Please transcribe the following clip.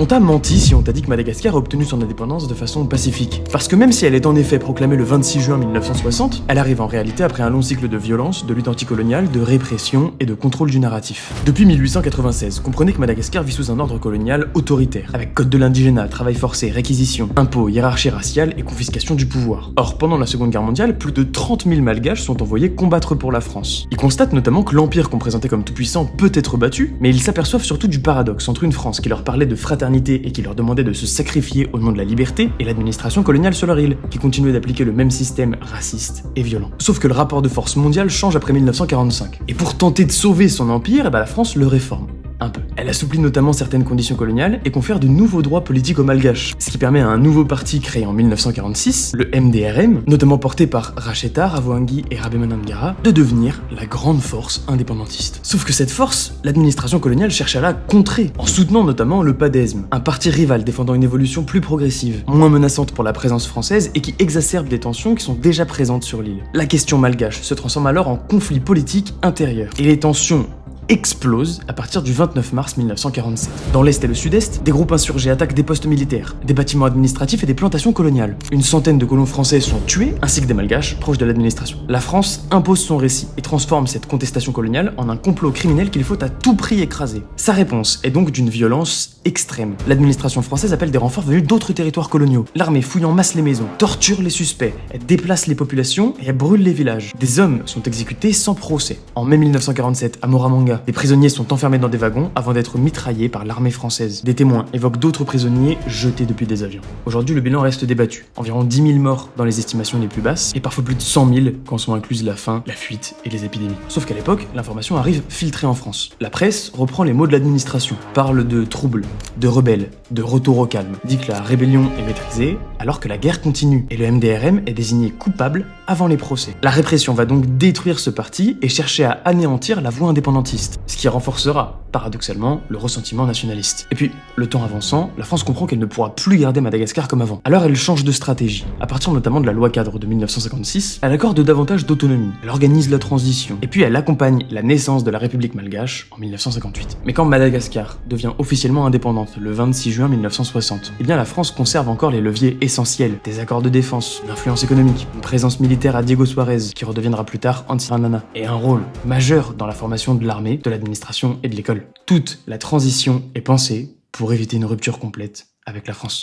On t'a menti si on t'a dit que Madagascar a obtenu son indépendance de façon pacifique. Parce que même si elle est en effet proclamée le 26 juin 1960, elle arrive en réalité après un long cycle de violence, de lutte anticoloniale, de répression et de contrôle du narratif. Depuis 1896, comprenez que Madagascar vit sous un ordre colonial autoritaire, avec code de l'indigénat, travail forcé, réquisition, impôts, hiérarchie raciale et confiscation du pouvoir. Or, pendant la Seconde Guerre mondiale, plus de 30 000 Malgaches sont envoyés combattre pour la France. Ils constatent notamment que l'empire qu'on présentait comme tout puissant peut être battu, mais ils s'aperçoivent surtout du paradoxe entre une France qui leur parlait de fraternité et qui leur demandait de se sacrifier au nom de la liberté, et l'administration coloniale sur leur île, qui continuait d'appliquer le même système raciste et violent. Sauf que le rapport de force mondial change après 1945. Et pour tenter de sauver son empire, la France le réforme. Un peu. Elle assouplit notamment certaines conditions coloniales et confère de nouveaux droits politiques aux Malgaches, ce qui permet à un nouveau parti créé en 1946, le MDRM, notamment porté par Racheta Ravoangui et Rabemanangara, de devenir la grande force indépendantiste. Sauf que cette force, l'administration coloniale cherche à la contrer, en soutenant notamment le PADESM, un parti rival défendant une évolution plus progressive, moins menaçante pour la présence française et qui exacerbe des tensions qui sont déjà présentes sur l'île. La question malgache se transforme alors en conflit politique intérieur, et les tensions explose à partir du 29 mars 1947. Dans l'Est et le Sud-Est, des groupes insurgés attaquent des postes militaires, des bâtiments administratifs et des plantations coloniales. Une centaine de colons français sont tués, ainsi que des Malgaches proches de l'administration. La France impose son récit et transforme cette contestation coloniale en un complot criminel qu'il faut à tout prix écraser. Sa réponse est donc d'une violence extrême. L'administration française appelle des renforts venus d'autres territoires coloniaux. L'armée fouille en masse les maisons, torture les suspects, elle déplace les populations et elle brûle les villages. Des hommes sont exécutés sans procès. En mai 1947, à Moramanga, des prisonniers sont enfermés dans des wagons avant d'être mitraillés par l'armée française. Des témoins évoquent d'autres prisonniers jetés depuis des avions. Aujourd'hui, le bilan reste débattu. Environ 10 000 morts dans les estimations les plus basses, et parfois plus de 100 000 quand sont incluses la faim, la fuite et les épidémies. Sauf qu'à l'époque, l'information arrive filtrée en France. La presse reprend les mots de l'administration, parle de troubles, de rebelles, de retour au calme, dit que la rébellion est maîtrisée, alors que la guerre continue, et le MDRM est désigné coupable avant les procès. La répression va donc détruire ce parti et chercher à anéantir la voie indépendantiste, ce qui renforcera, paradoxalement, le ressentiment nationaliste. Et puis, le temps avançant, la France comprend qu'elle ne pourra plus garder Madagascar comme avant. Alors elle change de stratégie. À partir notamment de la loi cadre de 1956, elle accorde davantage d'autonomie, elle organise la transition, et puis elle accompagne la naissance de la République malgache en 1958. Mais quand Madagascar devient officiellement indépendante le 26 juin 1960, eh bien la France conserve encore les leviers essentiels, des accords de défense, une influence économique, une présence militaire à Diego Suarez, qui redeviendra plus tard Antsiranana, et un rôle majeur dans la formation de l'armée, de l'administration et de l'école. Toute la transition est pensée pour éviter une rupture complète avec la France.